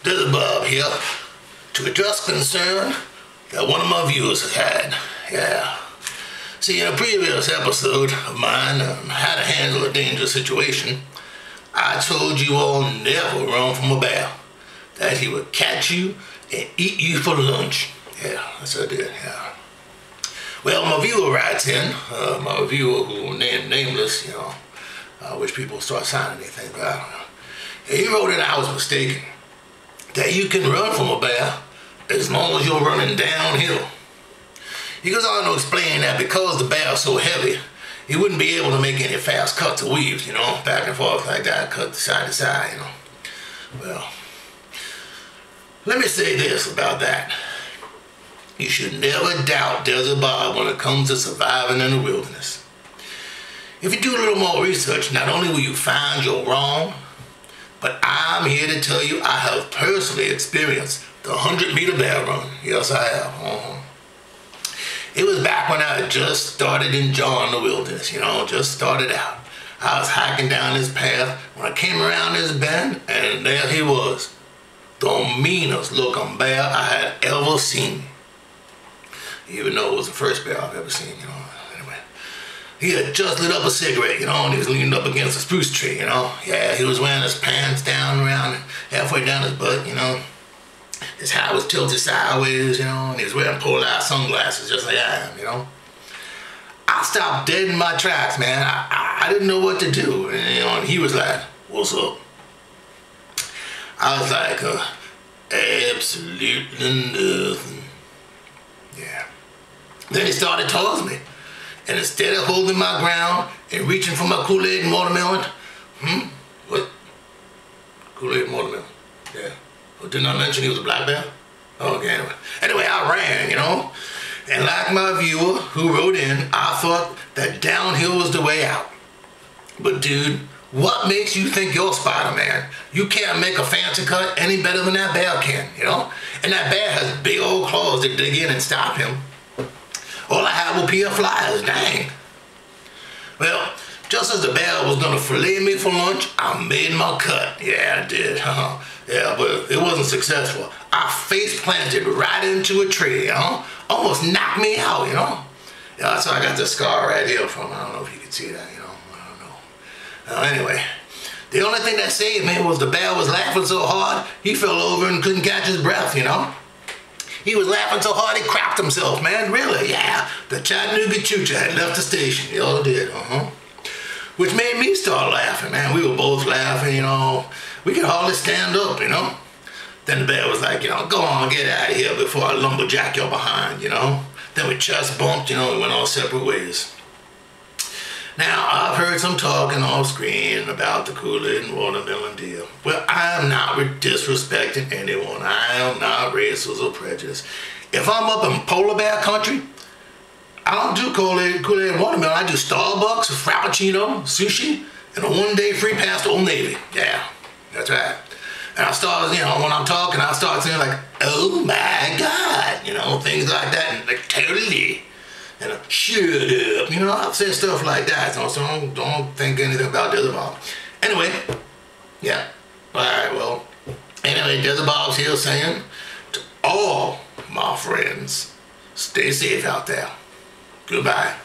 This is Bob here to address concern that one of my viewers has had. Yeah. See, in a previous episode of mine on how to handle a dangerous situation, I told you all never run from a bear. That he would catch you and eat you for lunch. Yeah, that's what I did, yeah. Well, my viewer writes in, my viewer who named nameless, you know, I wish people would start signing anything, but I don't know. He wrote in I was mistaken. That you can run from a bear as long as you're running downhill. He goes on to explain that because the bear is so heavy, he wouldn't be able to make any fast cuts or weaves, you know, back and forth like that, cut side to side, you know. Well, let me say this about that. You should never doubt Desert Bob when it comes to surviving in the wilderness. If you do a little more research, not only will you find you're wrong, but I'm here to tell you I have personally experienced the 100-meter bear run. Yes, I have. It was back when I had just started enjoying the wilderness, you know, just started out. I was hiking down this path when I came around this bend, and there he was. The meanest looking bear I had ever seen. Even though it was the first bear I've ever seen, you know. Anyway, he had just lit up a cigarette, you know, and he was leaning up against a spruce tree, you know. Yeah, he was wearing his pants down around halfway down his butt, you know. His hat was tilted sideways, you know, and he was wearing pulled-out sunglasses just like I am, you know. I stopped dead in my tracks, man. I didn't know what to do, and, you know, and he was like, "What's up?" I was like, absolutely nothing. Yeah. Then he started towards me, and instead of holding my ground and reaching for my Kool-Aid and watermelon, what? Kool-Aid and watermelon, yeah. Well, didn't I mention he was a black bear? Oh, okay, anyway, I ran, you know, and like my viewer who wrote in, I thought that downhill was the way out. But dude, what makes you think you're Spider-Man? You can't make a fancy cut any better than that bear can, you know? And that bear has big old claws that dig in and stop him. All I had were PF flyers, dang. Well, just as the bear was gonna fillet me for lunch, I made my cut. Yeah, I did. Yeah, but it wasn't successful. I face planted right into a tree, you know? Almost knocked me out, you know? Yeah, that's how I got this scar right here from. I don't know if you can see that, you know? I don't know. Anyway, the only thing that saved me was the bear was laughing so hard, he fell over and couldn't catch his breath, you know? He was laughing so hard he crapped himself, man, really, yeah. The Chattanooga Choo-Choo had left the station, he all did, Which made me start laughing, man. We were both laughing, you know. We could hardly stand up, you know. Then the bear was like, you know, go on, get out of here before I lumberjack your behind, you know. Then we chest bumped, you know, and went all separate ways. Now, I've heard some talking off screen about the Kool-Aid and watermelon deal. Well, I am not disrespecting anyone. I am not racist or prejudiced. If I'm up in polar bear country, I don't do Kool-Aid and watermelon. I do Starbucks, Frappuccino, sushi, and a one-day free pass to Old Navy. Yeah, that's right. And I start, you know, when I'm talking, I start saying like, "Oh my God," you know, things like that, and like, "Totally," and "Shut up," you know, I've said stuff like that, so don't think anything about Desert Bob. Anyway, yeah, all right, well, anyway, Desert Bob's here saying to all my friends, stay safe out there. Goodbye.